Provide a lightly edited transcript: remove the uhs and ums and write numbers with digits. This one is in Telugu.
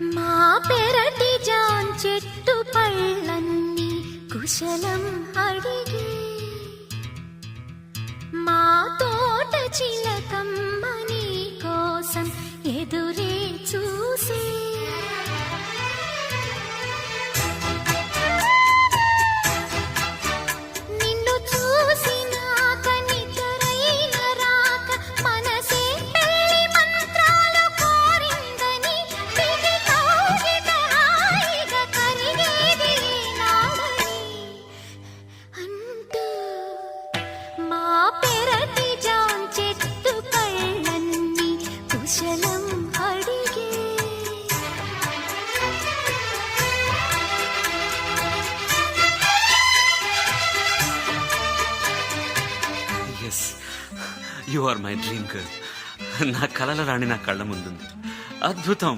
మా పెరటి జాన్ చెట్టు పళ్ళన్నీ కుశలం అడిగే, మా తోట చిలకమ్మ నీ కోసం ఎదురే చూసే. నిన్ను చూసినాక నిద్రైన రాక మనసే పెళ్లి మంత్రాలు కోరిందని పిగి కౌగిట హాయిగా కరిగేది నాడని అంటూ మా పెరటి జాన్ చెట్టు పళ్ళన్నీ కుశలం అడిగే. Yes, you are my dream girl. నా కలల రాణి నా కళ్ళ ముందుంది. అద్భుతం.